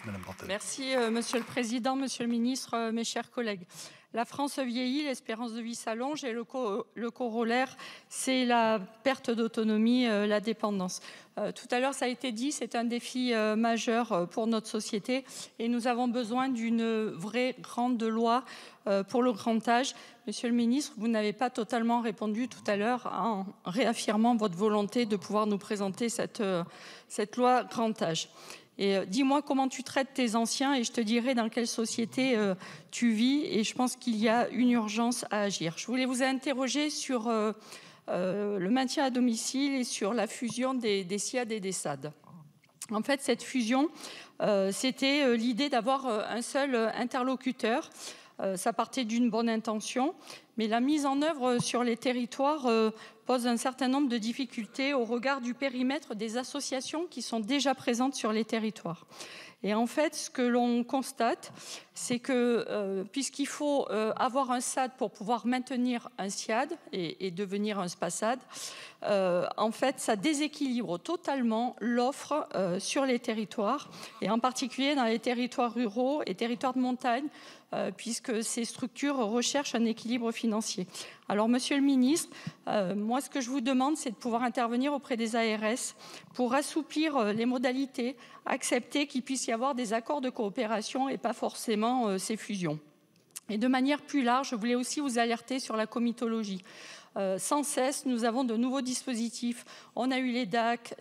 Madame Brantel. Merci, Monsieur le Président, Monsieur le Ministre, mes chers collègues. La France vieillit, l'espérance de vie s'allonge et le corollaire, c'est la perte d'autonomie, la dépendance. Tout à l'heure, ça a été dit, c'est un défi majeur pour notre société et nous avons besoin d'une vraie grande loi pour le grand âge. Monsieur le ministre, vous n'avez pas totalement répondu tout à l'heure en réaffirmant votre volonté de pouvoir nous présenter cette loi grand âge. Et dis-moi comment tu traites tes anciens et je te dirai dans quelle société tu vis. Et je pense qu'il y a une urgence à agir. Je voulais vous interroger sur le maintien à domicile et sur la fusion des SSIAD et des SAD. En fait, cette fusion, c'était l'idée d'avoir un seul interlocuteur. Ça partait d'une bonne intention, mais la mise en œuvre sur les territoires pose un certain nombre de difficultés au regard du périmètre des associations qui sont déjà présentes sur les territoires. Et en fait, ce que l'on constate, c'est que puisqu'il faut avoir un SAD pour pouvoir maintenir un SSIAD et devenir un SPASAD, en fait, ça déséquilibre totalement l'offre sur les territoires, et en particulier dans les territoires ruraux et territoires de montagne, puisque ces structures recherchent un équilibre financier. Alors, Monsieur le Ministre, moi, ce que je vous demande, c'est de pouvoir intervenir auprès des ARS pour assouplir les modalités, accepter qu'il puisse y avoir des accords de coopération et pas forcément ces fusions. Et de manière plus large, je voulais aussi vous alerter sur la comitologie. Sans cesse, nous avons de nouveaux dispositifs. On a eu les DAC,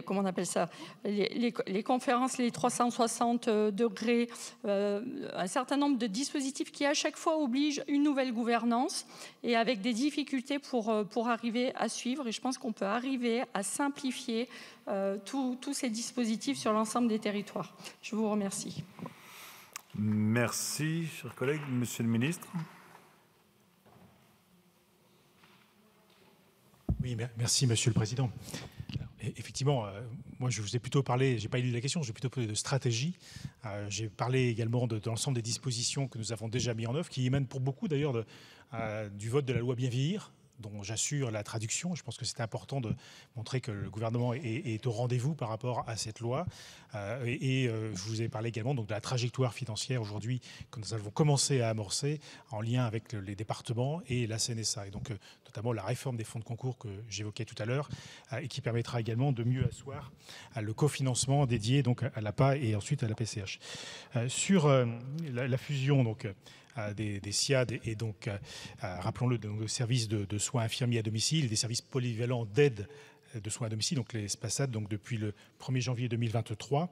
comment on appelle ça, les conférences, les 360 degrés, un certain nombre de dispositifs qui à chaque fois obligent une nouvelle gouvernance et avec des difficultés pour arriver à suivre. Et je pense qu'on peut arriver à simplifier tous ces dispositifs sur l'ensemble des territoires. Je vous remercie. Merci, chers collègues. Monsieur le Ministre. Oui, merci Monsieur le Président. Effectivement, moi je vous ai plutôt parlé, je n'ai pas lu la question, j'ai plutôt parlé de stratégie. J'ai parlé également de l'ensemble des dispositions que nous avons déjà mis en œuvre, qui émanent pour beaucoup d'ailleurs du vote de la loi Bien vieillir, dont j'assure la traduction. Je pense que c'est important de montrer que le gouvernement est au rendez-vous par rapport à cette loi. Je vous ai parlé également donc, de la trajectoire financière aujourd'hui que nous avons commencé à amorcer en lien avec les départements et la CNSA. Et donc notamment la réforme des fonds de concours que j'évoquais tout à l'heure et qui permettra également de mieux asseoir le cofinancement dédié donc, à l'APA et ensuite à la PCH. Sur la fusion donc, des SSIAD et donc, rappelons-le, de services de soins infirmiers à domicile, des services polyvalents d'aide de soins à domicile, donc les SPASAD, donc depuis le 1er janvier 2023.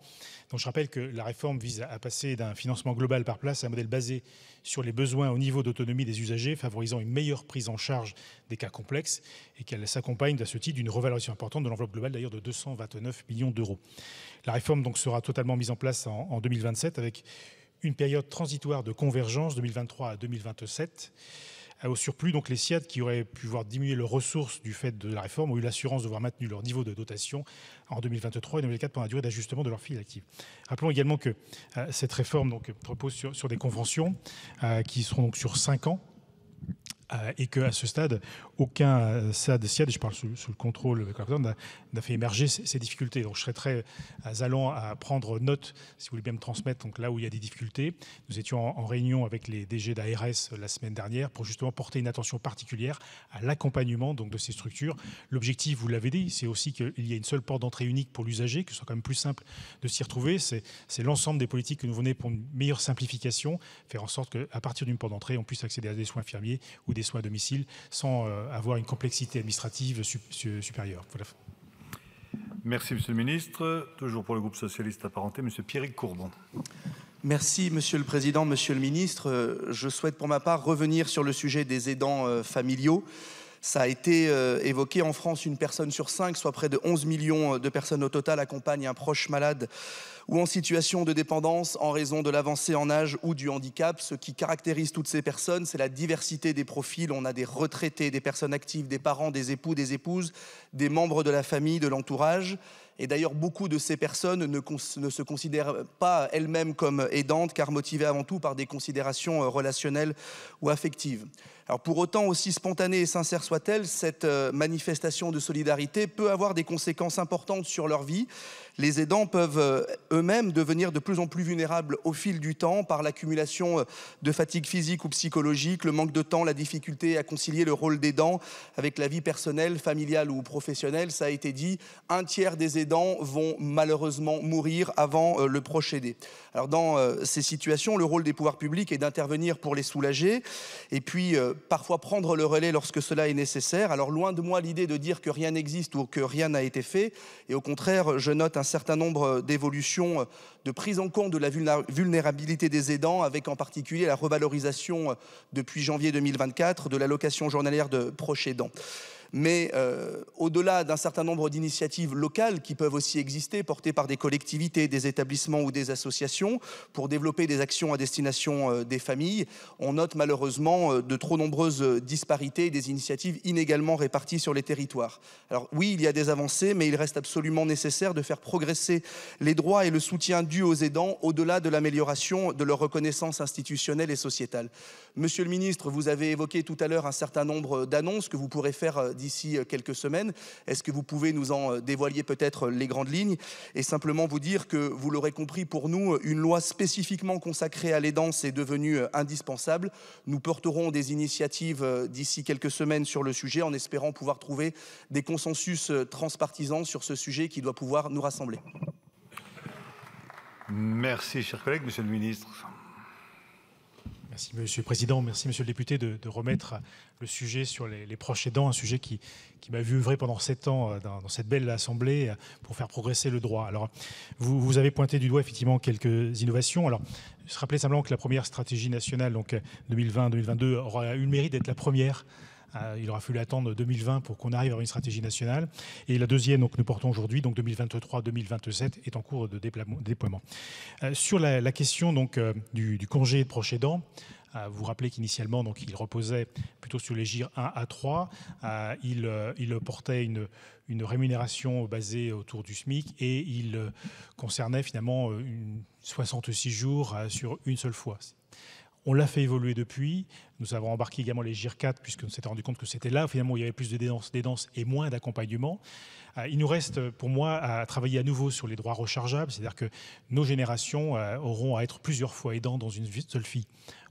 Donc je rappelle que la réforme vise à passer d'un financement global par place à un modèle basé sur les besoins au niveau d'autonomie des usagers, favorisant une meilleure prise en charge des cas complexes et qu'elle s'accompagne à ce titre d'une revalorisation importante de l'enveloppe globale d'ailleurs de 229 millions d'euros. La réforme donc sera totalement mise en place en 2027 avec une période transitoire de convergence 2023 à 2027. Au surplus, donc les SSIAD qui auraient pu voir diminuer leurs ressources du fait de la réforme ont eu l'assurance de voir maintenu leur niveau de dotation en 2023 et 2024 pendant la durée d'ajustement de leur file active. Rappelons également que cette réforme donc, repose sur des conventions qui seront donc sur 5 ans. Et qu'à ce stade, aucun SSAD, je parle sous le contrôle n'a fait émerger ces difficultés. Donc je serais très allant à prendre note, si vous voulez bien me transmettre, donc là où il y a des difficultés. Nous étions en réunion avec les DG d'ARS la semaine dernière pour justement porter une attention particulière à l'accompagnement donc, de ces structures. L'objectif, vous l'avez dit, c'est aussi qu'il y ait une seule porte d'entrée unique pour l'usager, que ce soit quand même plus simple de s'y retrouver. C'est l'ensemble des politiques que nous venons pour une meilleure simplification, faire en sorte qu'à partir d'une porte d'entrée, on puisse accéder à des soins infirmiers ou des soins à domicile sans avoir une complexité administrative supérieure. Voilà. Merci, Monsieur le Ministre. Toujours pour le groupe socialiste apparenté, Monsieur Pierrick Courbon. Merci, Monsieur le Président, Monsieur le Ministre. Je souhaite pour ma part revenir sur le sujet des aidants familiaux. Ça a été évoqué en France, une personne sur 5, soit près de 11 millions de personnes au total, accompagnent un proche malade ou en situation de dépendance en raison de l'avancée en âge ou du handicap. Ce qui caractérise toutes ces personnes, c'est la diversité des profils. On a des retraités, des personnes actives, des parents, des époux, des épouses, des membres de la famille, de l'entourage. Et d'ailleurs, beaucoup de ces personnes ne se considèrent pas elles-mêmes comme aidantes, car motivées avant tout par des considérations relationnelles ou affectives. Alors pour autant, aussi spontanée et sincère soit-elle, cette manifestation de solidarité peut avoir des conséquences importantes sur leur vie. Les aidants peuvent eux-mêmes devenir de plus en plus vulnérables au fil du temps par l'accumulation de fatigue physique ou psychologique, le manque de temps, la difficulté à concilier le rôle d'aidant avec la vie personnelle, familiale ou professionnelle. Ça a été dit, un tiers des aidants vont malheureusement mourir avant le proche aidé. Alors dans ces situations, le rôle des pouvoirs publics est d'intervenir pour les soulager et puis parfois prendre le relais lorsque cela est nécessaire. Alors loin de moi l'idée de dire que rien n'existe ou que rien n'a été fait, et au contraire, je note un certain nombre d'évolutions de prise en compte de la vulnérabilité des aidants, avec en particulier la revalorisation depuis janvier 2024 de l'allocation journalière de proche aidant. Mais au-delà d'un certain nombre d'initiatives locales qui peuvent aussi exister, portées par des collectivités, des établissements ou des associations, pour développer des actions à destination des familles, on note malheureusement de trop nombreuses disparités et des initiatives inégalement réparties sur les territoires. Alors oui, il y a des avancées, mais il reste absolument nécessaire de faire progresser les droits et le soutien dus aux aidants, au-delà de l'amélioration de leur reconnaissance institutionnelle et sociétale. Monsieur le ministre, vous avez évoqué tout à l'heure un certain nombre d'annonces que vous pourrez faire d'ici quelques semaines. Est-ce que vous pouvez nous en dévoiler peut-être les grandes lignes et simplement vous dire que, vous l'aurez compris, pour nous, une loi spécifiquement consacrée à l'aidance est devenue indispensable. Nous porterons des initiatives d'ici quelques semaines sur le sujet en espérant pouvoir trouver des consensus transpartisans sur ce sujet qui doit pouvoir nous rassembler. Merci, chers collègues. Monsieur le ministre. Merci Monsieur le Président, merci Monsieur le député de remettre le sujet sur les proches aidants, un sujet qui m'a vu œuvrer pendant 7 ans dans cette belle assemblée pour faire progresser le droit. Alors, vous avez pointé du doigt effectivement quelques innovations. Alors, je rappelais simplement que la première stratégie nationale, donc 2020-2022, aura eu le mérite d'être la première. Il aura fallu attendre 2020 pour qu'on arrive à une stratégie nationale. Et la deuxième, donc, nous portons aujourd'hui, donc 2023-2027, est en cours de déploiement. Sur la question donc, du congé de proche aidant, vous vous rappelez qu'initialement, donc, il reposait plutôt sur les GIR 1 à 3. Il portait une rémunération basée autour du SMIC et il concernait finalement 66 jours sur une seule fois. On l'a fait évoluer depuis. Nous avons embarqué également les GIR 4 puisque nous s'était rendu compte que c'était là, finalement, où il y avait plus d'aidance et moins d'accompagnement. Il nous reste, pour moi, à travailler à nouveau sur les droits rechargeables, c'est-à-dire que nos générations auront à être plusieurs fois aidants dans une seule vie.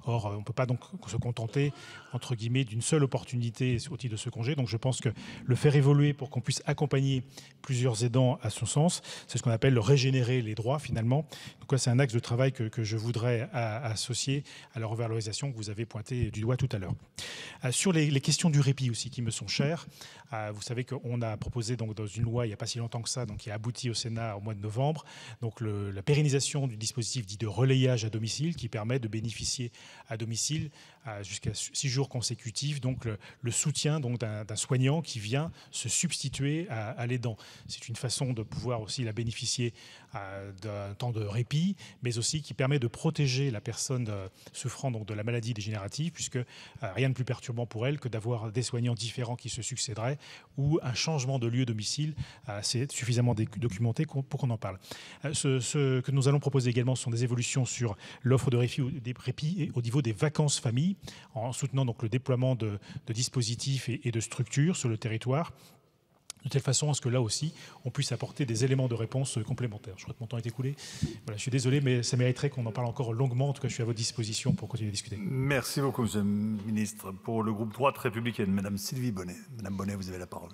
Or, on ne peut pas donc se contenter, entre guillemets, d'une seule opportunité au titre de ce congé. Donc je pense que le faire évoluer pour qu'on puisse accompagner plusieurs aidants à son sens, c'est ce qu'on appelle le régénérer les droits finalement. Donc là, c'est un axe de travail que je voudrais associer à la revalorisation que vous avez pointé du doigt tout à l'heure. Sur les questions du répit aussi qui me sont chères, vous savez qu'on a proposé donc, dans une loi il n'y a pas si longtemps que ça, donc, qui a abouti au Sénat au mois de novembre, donc la pérennisation du dispositif dit de relayage à domicile qui permet de bénéficier à domicile jusqu'à 6 jours consécutifs, donc le soutien d'un soignant qui vient se substituer à l'aidant. C'est une façon de pouvoir aussi la bénéficier d'un temps de répit, mais aussi qui permet de protéger la personne souffrant donc de la maladie dégénérative, puisque rien de plus perturbant pour elle que d'avoir des soignants différents qui se succéderaient ou un changement de lieu domicile. C'est suffisamment documenté pour qu'on en parle. Ce que nous allons proposer également sont des évolutions sur l'offre de répit au niveau des vacances famille, en soutenant donc le déploiement de dispositifs et de structures sur le territoire, de telle façon à ce que là aussi, on puisse apporter des éléments de réponse complémentaires. Je crois que mon temps est écoulé. Voilà, je suis désolé, mais ça mériterait qu'on en parle encore longuement. En tout cas, je suis à votre disposition pour continuer à discuter. Merci beaucoup, Monsieur le Ministre. Pour le groupe Droite républicaine, Madame Sylvie Bonnet. Madame Bonnet, vous avez la parole.